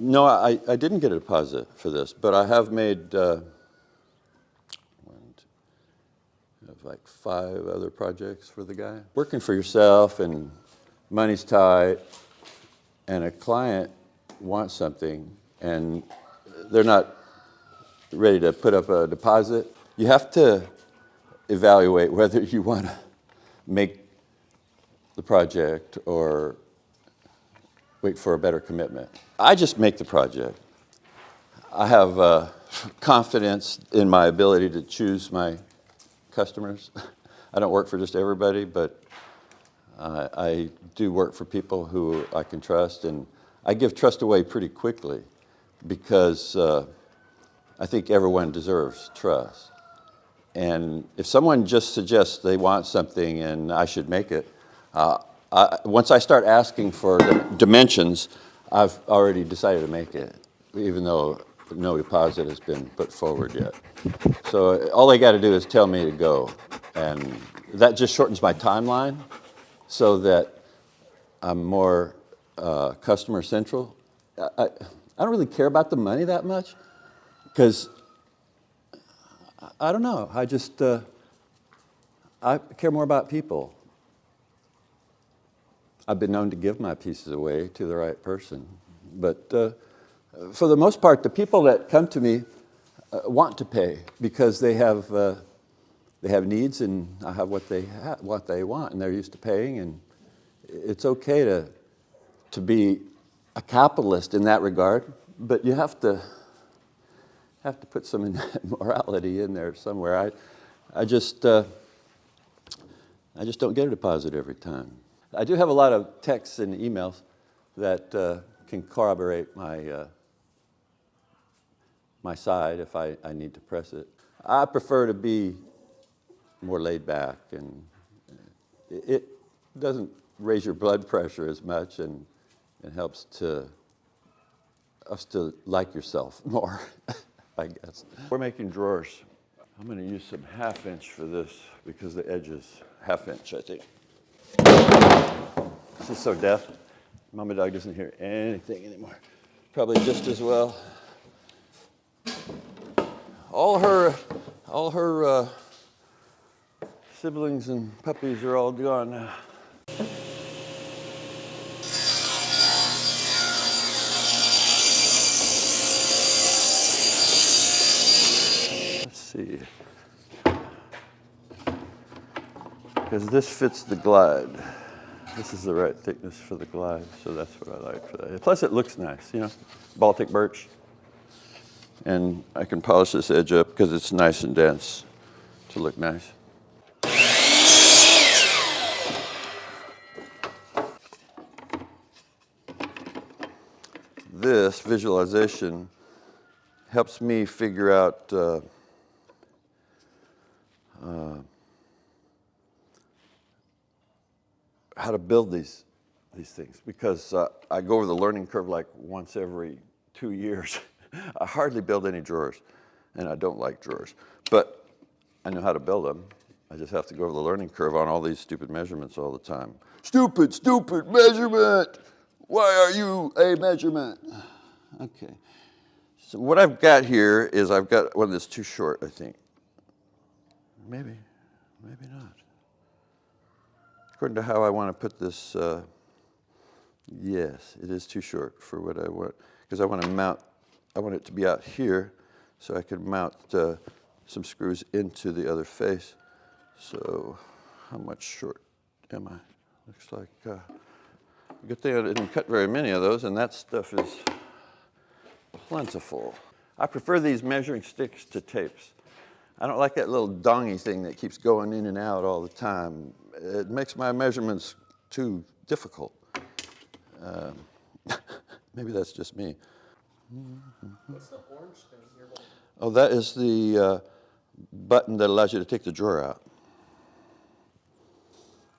No, I didn't get a deposit for this, but I have made like 5 other projects for the guy. Working for yourself and money's tight, and a client wants something, and they're not ready to put up a deposit. You have to evaluate whether you want to make the project or wait for a better commitment. I just make the project. I have confidence in my ability to choose my customers. I don't work for just everybody, but I do work for people who I can trust, and I give trust away pretty quickly because I think everyone deserves trust. And if someone just suggests they want something and I should make it, once I start asking for the dimensions, I've already decided to make it, even though no deposit has been put forward yet. So all they got to do is tell me to go, and that just shortens my timeline so that I'm more customer central. I don't really care about the money that much because I don't know. I just I care more about people. I've been known to give my pieces away to the right person, but for the most part, the people that come to me want to pay because they have needs, and I have what they want, and they're used to paying, and it's okay to be a capitalist in that regard, but you have to put some morality in there somewhere. I just don't get a deposit every time. I do have a lot of texts and emails that can corroborate my side if I need to press it. I prefer to be more laid back, and it doesn't raise your blood pressure as much, and it helps to like yourself more, I guess. We're making drawers. I'm going to use some 1/2 inch for this because the edge is 1/2 inch, I think. This is so deaf. Mama Dog doesn't hear anything anymore. Probably just as well. All her siblings and puppies are all gone now. Let's see. Because this fits the glide. This is the right thickness for the glide, so that's what I like for that. Plus it looks nice, you know, Baltic birch. And I can polish this edge up because it's nice and dense to look nice. This visualization helps me figure out how to build these things, because I go over the learning curve like once every 2 years. I hardly build any drawers, and I don't like drawers, but I know how to build them. I just have to go over the learning curve on all these stupid measurements all the time. Stupid measurement! Why are you a measurement? Okay, so what I've got here is I've got one that's too short, I think. Maybe not. According to how I want to put this, yes, it is too short for what I want, because I want it to be out here so I can mount some screws into the other face. So how much short am I? Looks like, good thing I didn't cut very many of those, and that stuff is plentiful. I prefer these measuring sticks to tapes. I don't like that little dongy thing that keeps going in and out all the time. It makes my measurements too difficult. Maybe that's just me. What's the orange thing here? Oh, that is the button that allows you to take the drawer out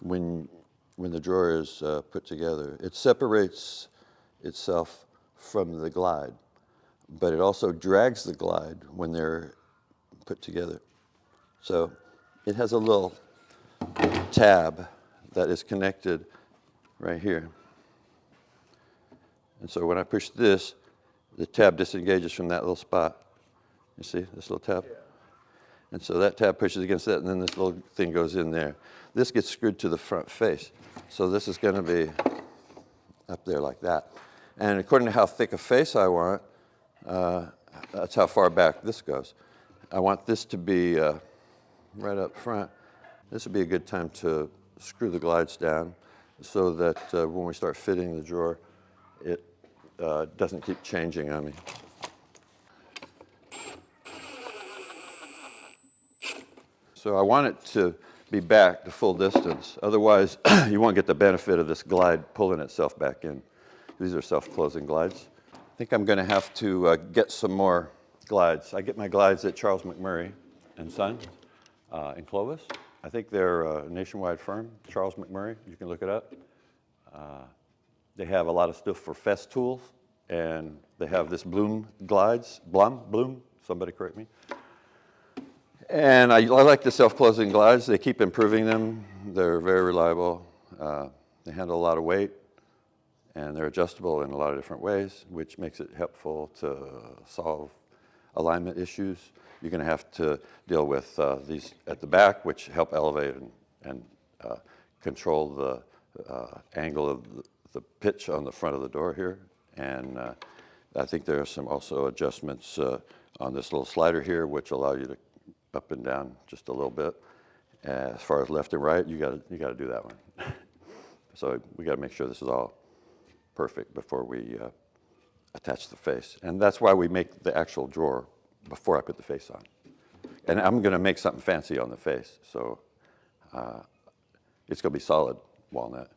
when the drawer is put together. It separates itself from the glide, but it also drags the glide when they're put together. So it has a little tab that is connected right here. And so when I push this, the tab disengages from that little spot. You see this little tab? Yeah. And so that tab pushes against that, and then this little thing goes in there. This gets screwed to the front face. So this is going to be up there like that. And according to how thick a face I want, that's how far back this goes. I want this to be right up front. This would be a good time to screw the glides down so that when we start fitting the drawer, it doesn't keep changing on me. So I want it to be back the full distance. Otherwise, you won't get the benefit of this glide pulling itself back in. These are self-closing glides. I think I'm going to have to get some more glides. I get my glides at Charles McMurray and Sons in Clovis. I think they're a nationwide firm, Charles McMurray. You can look it up. They have a lot of stuff for fest tools, and they have this Bloom glides. Bloom, somebody correct me. And I like the self-closing glides. They keep improving them. They're very reliable. They handle a lot of weight, and they're adjustable in a lot of different ways, which makes it helpful to solve alignment issues. You're going to have to deal with these at the back, which help elevate and control the angle of the pitch on the front of the door here. And I think there are some also adjustments on this little slider here, which allow you to up and down just a little bit. As far as left and right, you got to do that one. So we got to make sure this is all perfect before we attach the face. And that's why we make the actual drawer before I put the face on. And I'm going to make something fancy on the face. So it's going to be solid walnut.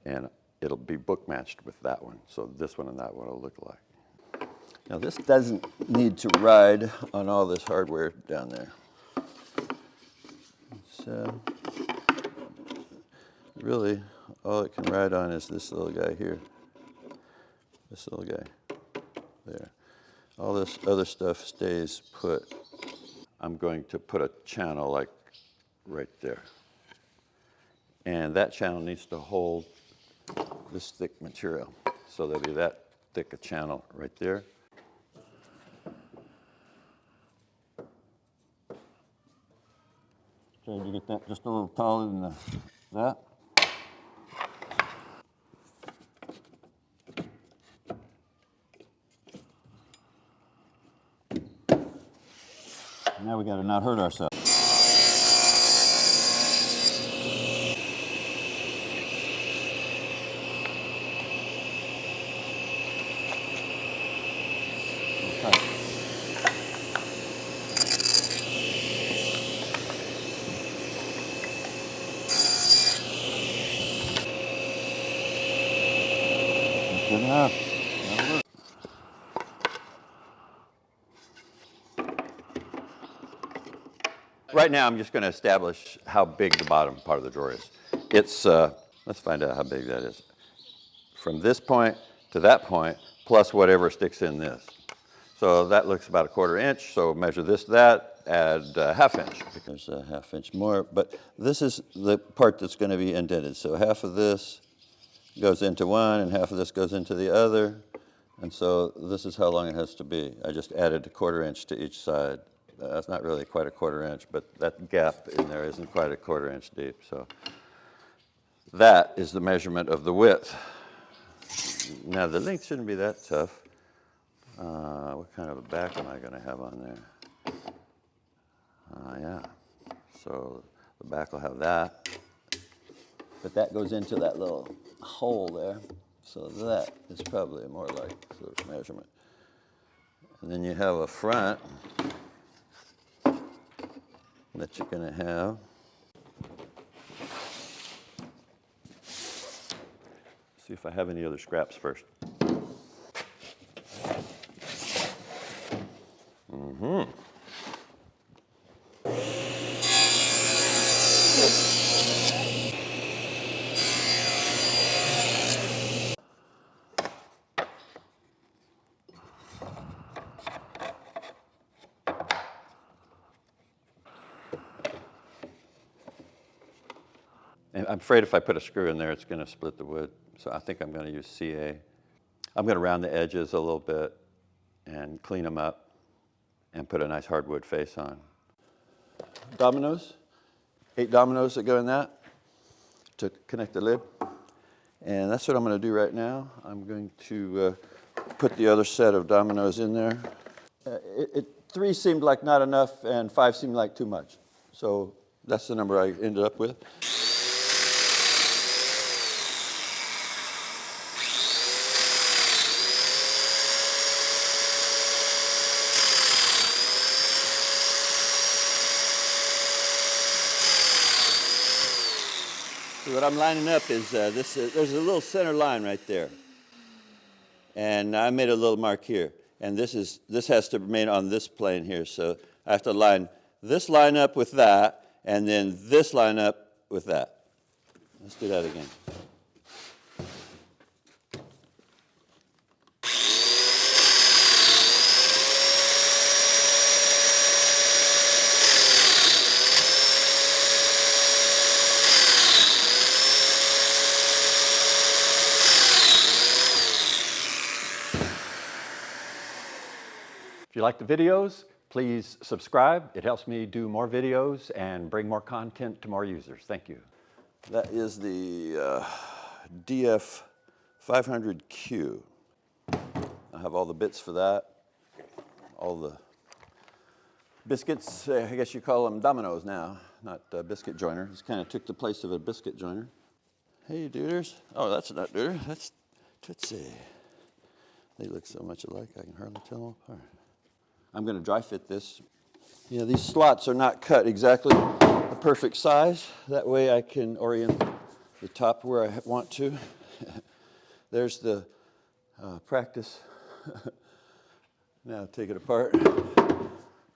And it'll be book matched with that one. So this one and that one will look alike. Now this doesn't need to ride on all this hardware down there. So really all it can ride on is this little guy here. This little guy there. All this other stuff stays put. I'm going to put a channel like right there. And that channel needs to hold this thick material. So there'll be that thick a channel right there. Okay, you get that just a little taller than that. Now we got to not hurt ourselves. Okay. That's good enough. That'll work. Right now, I'm just going to establish how big the bottom part of the drawer is. It's, let's find out how big that is. From this point to that point, plus whatever sticks in this. So that looks about 1/4 inch, so measure this, that, add a 1/2 inch. There's a 1/2 inch more, but this is the part that's going to be indented. So half of this goes into one, and half of this goes into the other. And so this is how long it has to be. I just added a 1/4 inch to each side. That's not really quite a 1/4 inch, but that gap in there isn't quite a 1/4 inch deep. So that is the measurement of the width. Now the length shouldn't be that tough. What kind of a back am I going to have on there? Yeah, so the back will have that. But that goes into that little hole there. So that is probably more like sort of measurement. And then you have a front that you're going to have. See if I have any other scraps first. And I'm afraid if I put a screw in there, it's going to split the wood. So I think I'm going to use CA. I'm going to round the edges a little bit and clean them up and put a nice hardwood face on. Dominoes, 8 dominoes that go in that to connect the lid. And that's what I'm going to do right now. I'm going to put the other set of dominoes in there. 3 seemed like not enough, and 5 seemed like too much. So that's the number I ended up with. So what I'm lining up is there's a little center line right there. And I made a little mark here. And this has to remain on this plane here. So I have to line this line up with that, and then this line up with that. Let's do that again. If you like the videos, please subscribe. It helps me do more videos and bring more content to more users. Thank you. That is the DF 500Q. I have all the bits for that, all the biscuits. I guess you call them dominoes now, not biscuit joiner. This kind of took the place of a biscuit joiner. Hey, duders. Oh, that's not duder. That's Tootsie. They look so much alike, I can hardly tell them apart. I'm going to dry fit this. You know, these slots are not cut exactly the perfect size. That way I can orient the top where I want to. There's the practice. Now take it apart.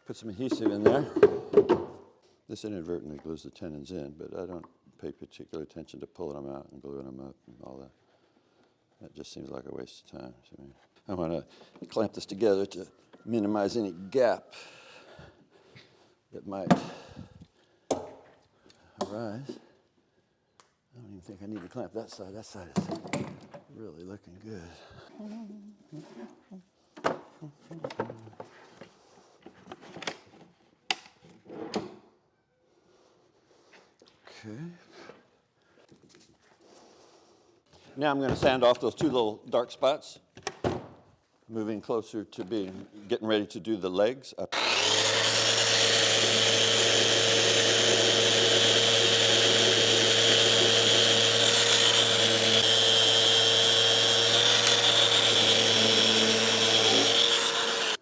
Put some adhesive in there. This inadvertently glues the tenons in, but I don't pay particular attention to pulling them out and gluing them up and all that. That just seems like a waste of time to me. I want to clamp this together to minimize any gap that might arise. I don't even think I need to clamp that side. That side is really looking good. Okay. Now I'm going to sand off those 2 little dark spots. Moving closer to getting ready to do the legs up.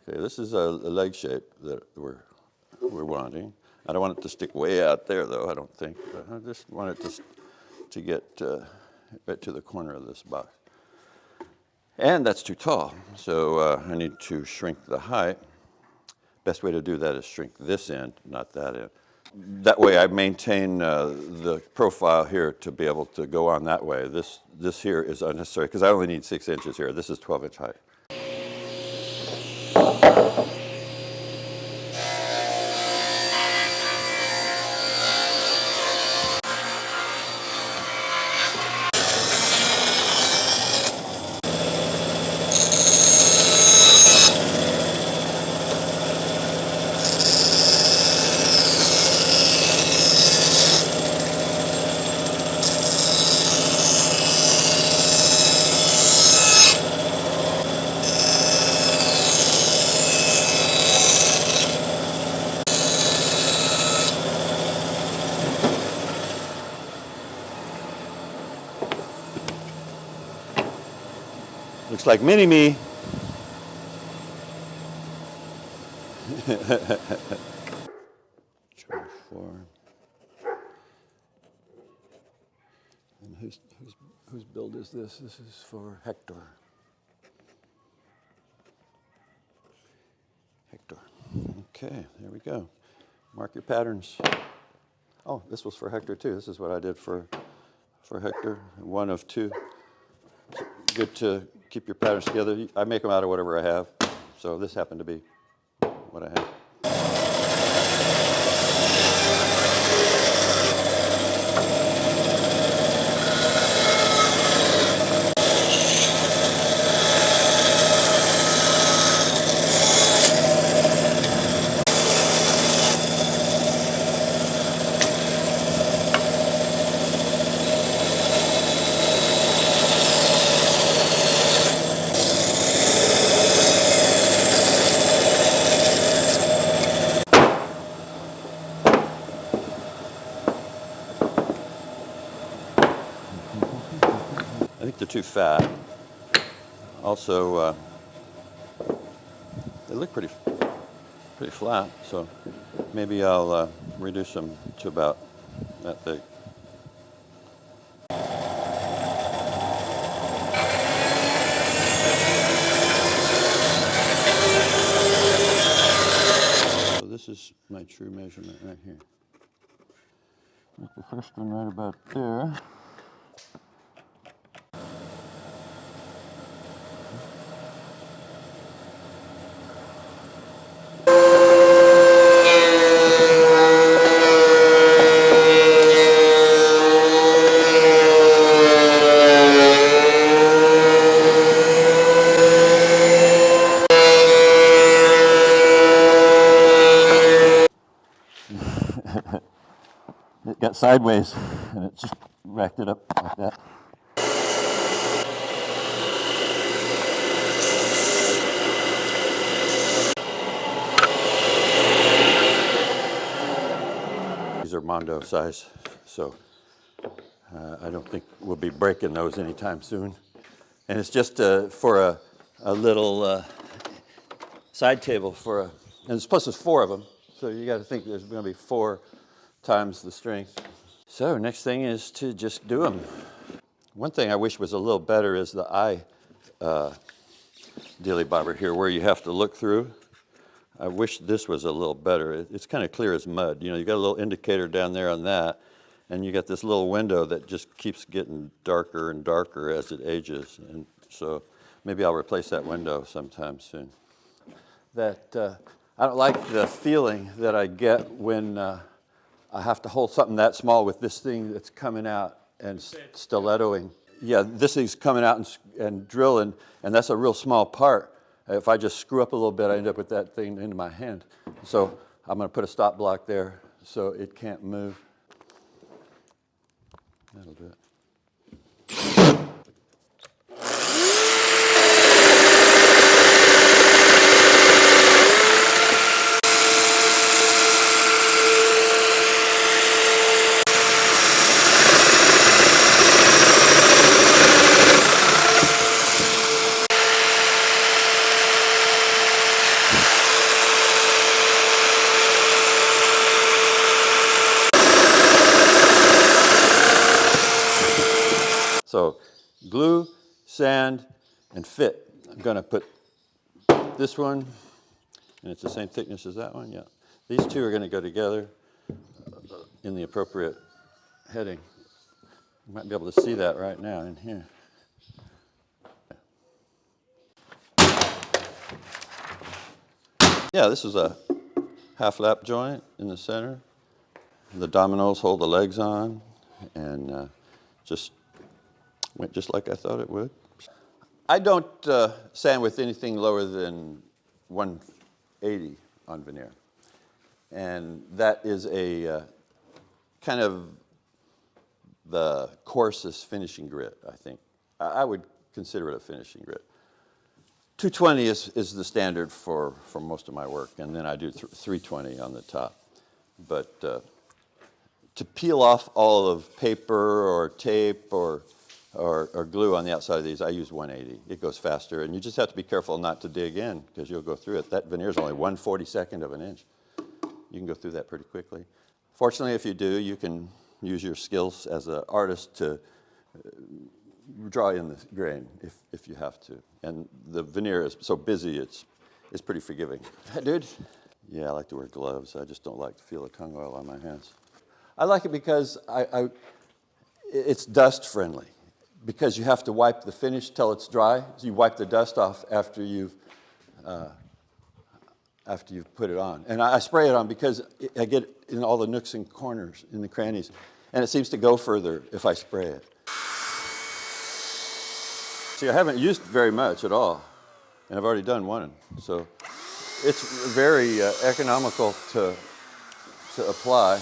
Okay, this is a leg shape that we're wanting. I don't want it to stick way out there, though, I don't think. But I just want it to get right to the corner of this box. And that's too tall, so I need to shrink the height. Best way to do that is shrink this end, not that end. That way I maintain the profile here to be able to go on that way. This here is unnecessary because I only need 6 inches here. This is 12-inch height. Looks like mini-me. Four. And whose build is this? This is for Hector. Hector. Okay, there we go. Mark your patterns. Oh, this was for Hector too. This is what I did for Hector. 1 of 2. Good to keep your patterns together. I make them out of whatever I have. So this happened to be what I have. too fat. Also, they look pretty flat, so maybe I'll reduce them to about that big. So this is my true measurement right here. Make the first one right about there. It got sideways and it just racked it up like that. These are Mondo size, so I don't think we'll be breaking those anytime soon. And it's just for a little side table and plus there's 4 of them, so you got to think there's going to be 4 times the strength. So next thing is to just do them. One thing I wish was a little better is the eye dealy bobber here, where you have to look through. I wish this was a little better. It's kind of clear as mud. You know, you got a little indicator down there on that, and you got this little window that just keeps getting darker and darker as it ages. And so maybe I'll replace that window sometime soon. That I don't like the feeling that I get when I have to hold something that small with this thing that's coming out and stilettoing. Yeah, this thing's coming out and drilling, and that's a real small part. If I just screw up a little bit, I end up with that thing into my hand. So I'm going to put a stop block there so it can't move. That'll do it. So glue, sand, and fit. I'm going to put this one, and it's the same thickness as that one, yeah. These two are going to go together in the appropriate heading. You might be able to see that right now in here. Yeah, this is a half lap joint in the center. The dominoes hold the legs on, and just went just like I thought it would. I don't sand with anything lower than 180 on veneer. And that is a kind of the coarsest finishing grit, I think. I would consider it a finishing grit. 220 is the standard for most of my work, and then I do 320 on the top. But to peel off all of paper or tape or glue on the outside of these, I use 180. It goes faster, and you just have to be careful not to dig in because you'll go through it. That veneer is only 1/42 of an inch. You can go through that pretty quickly. Fortunately, if you do, you can use your skills as an artist to draw in the grain if you have to. And the veneer is so busy, it's pretty forgiving. Dude? Yeah, I like to wear gloves. I just don't like to feel the tung oil on my hands. I like it because it's dust friendly. Because you have to wipe the finish till it's dry. So you wipe the dust off after you've put it on. And I spray it on because I get in all the nooks and corners, in the crannies. And it seems to go further if I spray it. See, I haven't used very much at all. And I've already done one. So it's very economical to apply.